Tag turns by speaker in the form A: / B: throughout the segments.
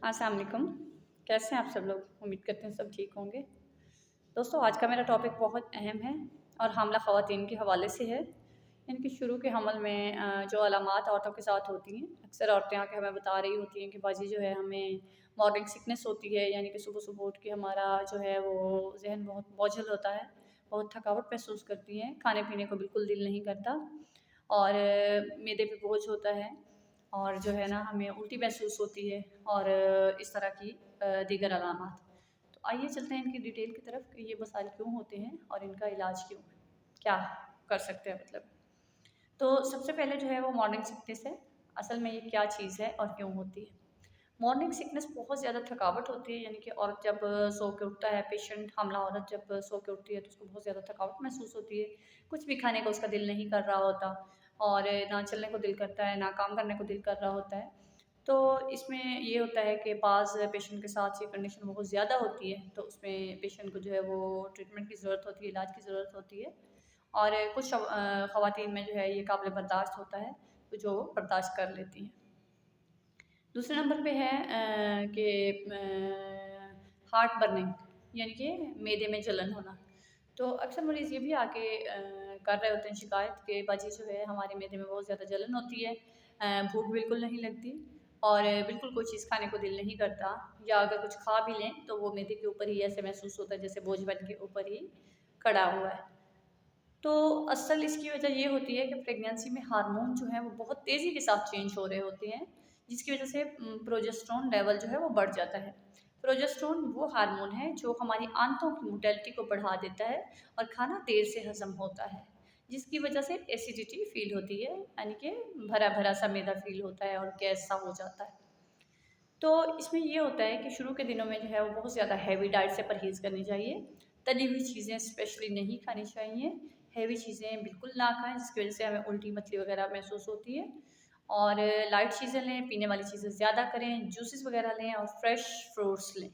A: अस्सलाम वालेकुम। कैसे हैं आप सब लोग? उम्मीद करते हैं सब ठीक होंगे। दोस्तों आज का मेरा टॉपिक बहुत अहम है और हामला ख़वातीन के हवाले से है। यानी कि शुरू के हमल में जो अलामात औरतों के साथ होती हैं, अक्सर औरतें आके हमें बता रही होती हैं कि बाजी जो है हमें मॉर्निंग सिकनेस होती है, यानी कि सुबह-सुबह उठ के हमारा जो है वो ज़हन बहुत बोझिल होता है, बहुत थकावट महसूस करती हैं, खाने-पीने को बिल्कुल दिल नहीं करता और मैदे पे बोझ होता है और जो है ना हमें उल्टी महसूस होती है और इस तरह की दीगर अलामात। तो आइए चलते हैं इनकी डिटेल की तरफ कि ये मसाइल क्यों होते हैं और इनका इलाज क्यों है? क्या कर सकते हैं मतलब? तो सबसे पहले जो है वो मॉर्निंग सिकनेस है। असल में ये क्या चीज़ है और क्यों होती है? मॉर्निंग सिकनेस बहुत ज़्यादा थकावट होती है, यानी कि औरत जब सो के उठता है, पेशेंट हामला औरत जब सो के उठती है तो उसको बहुत ज़्यादा थकावट महसूस होती है। कुछ भी खाने को उसका दिल नहीं कर रहा होता और ना चलने को दिल करता है, ना काम करने को दिल कर रहा होता है। तो इसमें ये होता है कि बाज़ पेशेंट के साथ ये कंडीशन बहुत ज़्यादा होती है, तो उसमें पेशेंट को जो है वो ट्रीटमेंट की ज़रूरत होती है, इलाज की ज़रूरत होती है और कुछ ख़वातीन में जो है ये काबिल बर्दाश्त होता है, तो जो बर्दाश्त कर लेती हैं। दूसरे नंबर पे है कि हार्ट बर्निंग यानी कि मैदे में जलन होना। तो अक्सर मरीज़ ये भी आके कर रहे होते हैं शिकायत कि बाजी जो है हमारे मैदे में बहुत ज़्यादा जलन होती है, भूख बिल्कुल नहीं लगती और बिल्कुल कोई चीज़ खाने को दिल नहीं करता या अगर कुछ खा भी लें तो वो मैदे के ऊपर ही ऐसे महसूस होता है जैसे बोझ बन के ऊपर ही खड़ा हुआ है। तो असल इसकी वजह ये होती है कि प्रेगनेंसी में हार्मोन जो है वो बहुत तेज़ी के साथ चेंज हो रहे होते हैं, जिसकी वजह से प्रोजेस्टेरोन लेवल जो है वो बढ़ जाता है। प्रोजेस्टेरोन वो हार्मोन है जो हमारी आंतों की मोटेलिटी को बढ़ा देता है और खाना देर से हज़म होता है, जिसकी वजह से एसिडिटी फ़ील होती है, यानी कि भरा-भरा सा मैदा फ़ील होता है और गैस सा हो जाता है। तो इसमें ये होता है कि शुरू के दिनों में जो है वो बहुत ज़्यादा हैवी डाइट से परहेज़ करनी चाहिए। तली हुई चीज़ें स्पेशली नहीं खानी चाहिए। हैवी चीज़ें बिल्कुल ना खाएँ जिसकी वज़ह से हमें उल्टी मचली वग़ैरह महसूस होती है। और लाइट चीज़ें लें, पीने वाली चीज़ें ज़्यादा करें, जूसेस वग़ैरह लें और फ्रेश फ्रूट्स लें।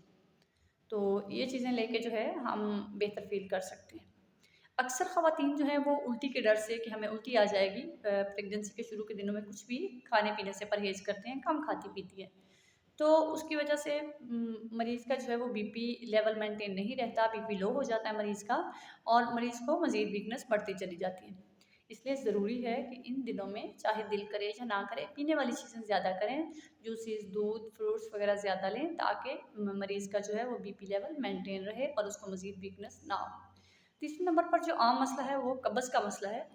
A: तो ये चीज़ें लेके जो है हम बेहतर फ़ील कर सकते हैं। अक्सर ख़वातीन जो हैं वो उल्टी के डर से कि हमें उल्टी आ जाएगी, प्रेगनेंसी के शुरू के दिनों में कुछ भी खाने-पीने से परहेज़ करते हैं, कम खाती-पीती हैं। तो उसकी वजह से मरीज़ का जो है वो बीपी लेवल मेंटेन नहीं रहता, बीपी लो हो जाता है मरीज़ का और मरीज़ को मज़ीद वीकनेस बढ़ती चली जाती है। इसलिए ज़रूरी है कि इन दिनों में चाहे दिल करे या ना करे, पीने वाली चीज़ें ज़्यादा करें, जूसेस, दूध, फ्रूट्स वग़ैरह ज़्यादा लें ताकि मरीज़ का जो है वो बीपी लेवल मेंटेन रहे और उसको मज़ीद वीकनेस ना हो। तीसरे नंबर पर जो आम मसला है वो कब्ज़ का मसला है।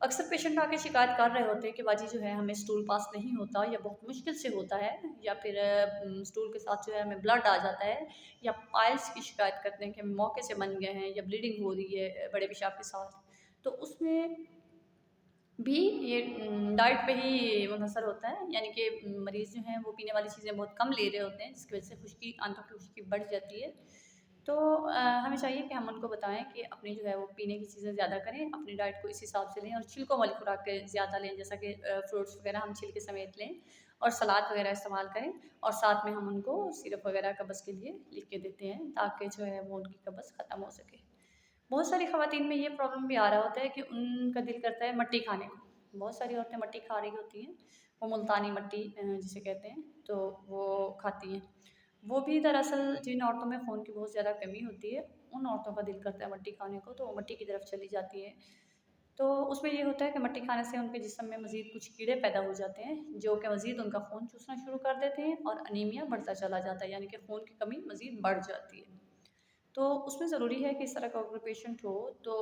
A: अक्सर पेशेंट आके शिकायत कर रहे होते हैं कि बाजी जो है हमें स्टूल पास नहीं होता या बहुत मुश्किल से होता है या फिर स्टूल के साथ जो है हमें ब्लड आ जाता है या पाइल्स की शिकायत करते हैं कि हम मौके से बन गए हैं या ब्लीडिंग हो रही है बड़े पेशाब के साथ। तो उसमें भी ये डाइट पे ही मुनहसर होता है, यानी कि मरीज़ जो हैं वो पीने वाली चीज़ें बहुत कम ले रहे होते हैं जिसकी वजह से खुश्की आंतों की खुश्की बढ़ जाती है। तो हमें चाहिए कि हम उनको बताएं कि अपनी जो है वो पीने की चीज़ें ज़्यादा करें, अपनी डाइट को इस हिसाब से लें और छिलकों वाली खुराकें ज़्यादा लें, जैसा कि फ्रूट्स वगैरह हम छिलके समेत लें और सलाद वगैरह इस्तेमाल करें और साथ में हम उनको सिरप वगैरह कब्ज़ के लिए लिख के देते हैं ताकि जो है वो उनकी कब्ज़ ख़त्म हो सके। बहुत सारी ख़वातीन में ये प्रॉब्लम भी आ रहा होता है कि उनका दिल करता है मट्टी खाने को। बहुत सारी औरतें मट्टी खा रही होती हैं, वो मुल्तानी मट्टी जिसे कहते हैं, तो वो खाती हैं। वो भी दरअसल जिन औरतों में खून की बहुत ज़्यादा कमी होती है, उन औरतों का दिल करता है मट्टी खाने को, तो वो मट्टी की तरफ चली जाती हैं। तो उसमें ये होता है कि मट्टी खाने से उनके जिस्म में मज़ीद कुछ कीड़े पैदा हो जाते हैं, जो कि मज़ीद उनका खून चूसना शुरू कर देते हैं और अनीमिया बढ़ता चला जाता है, यानी कि खून की कमी मज़ीद बढ़ जाती है। तो उसमें ज़रूरी है कि इस तरह का अगर पेशेंट हो तो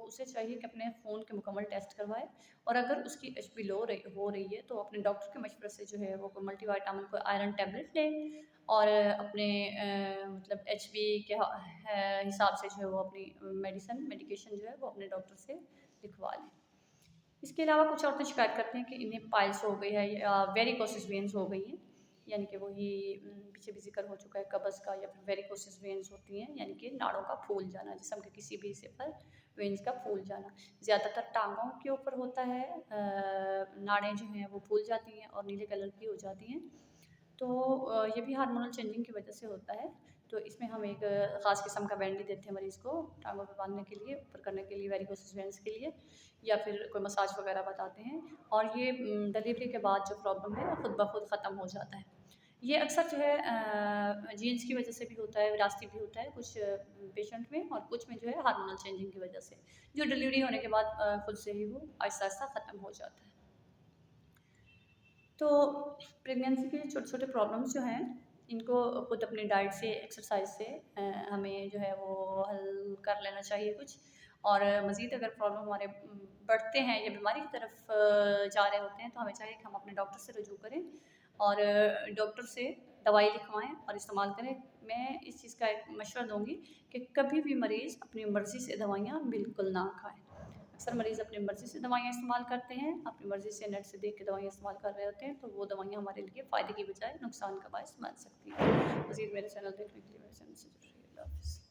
A: उसे चाहिए कि अपने खून के मुकम्मल टेस्ट करवाए और अगर उसकी एचबी लो रही हो रही है तो अपने डॉक्टर के मशवरे से जो है वो कोई मल्टीविटामिन कोई आयरन टैबलेट ले और अपने मतलब एचबी के हिसाब से जो है वो अपनी मेडिकेशन जो है वो अपने डॉक्टर से लिखवा लें। इसके अलावा कुछ औरतें शिकायत करती हैं कि इन्हें पाइल्स हो गई है या वेरिकोसिस वेन्स हो गई हैं, यानी कि वही पीछे भी ज़िक्र हो चुका है कब्ज़ का, या फिर वेरिकोसिस वेन्स होती हैं यानी कि नाड़ों का फूल जाना, जिस्म के किसी भी हिस्से पर वेन्स का फूल जाना। ज़्यादातर टाँगों के ऊपर होता है, नाड़ें जो हैं वो फूल जाती हैं और नीले कलर की हो जाती हैं। तो ये भी हार्मोनल चेंजिंग की वजह से होता है। तो इसमें हम एक ख़ास किस्म का बैंड ही देते हैं मरीज़ को टाँगों पे बाँधने के लिए, ऊपर करने के लिए वेरिकोसिस वेन्स के लिए, या फिर कोई मसाज वगैरह बताते हैं और ये डिलीवरी के बाद जो प्रॉब्लम है वो खुद ब खुद ख़त्म हो जाता है। ये अक्सर जो है जीन्स की वजह से भी होता है, विरासती भी होता है कुछ पेशेंट में, और कुछ में जो है हार्मोनल चेंजिंग की वजह से, जो डिलीवरी होने के बाद खुद से ही वो आहिस्ता-आहिस्ता ख़त्म हो जाता है। तो प्रेगनेंसी के छोटे-छोटे प्रॉब्लम्स जो हैं, इनको खुद अपनी डाइट से, एक्सरसाइज से हमें जो है वो हल कर लेना चाहिए कुछ। और मज़ीद अगर प्रॉब्लम हमारे बढ़ते हैं या बीमारी की तरफ जा रहे होते हैं, तो हमें चाहिए कि हम अपने डॉक्टर से रुजू करें और डॉक्टर से दवाई लिखवाएँ और इस्तेमाल करें। मैं इस चीज़ का एक मशवरा दूँगी कि कभी भी मरीज़ अपनी मर्ज़ी से दवाइयाँ बिल्कुल ना खाएँ। अक्सर मरीज़ अपनी मर्ज़ी से दवाइयाँ इस्तेमाल करते हैं, अपनी मर्ज़ी से नेट से देख के दवाइयाँ इस्तेमाल कर रहे होते हैं, तो वो दवाइयाँ हमारे लिए फ़ायदे की बजाय नुकसान का बायस बन सकती हैं। मज़ीद मेरे चैनल देखने के लिए मेरे चैनल से जुड़े रहिए। अल्लाह हाफ़िज़।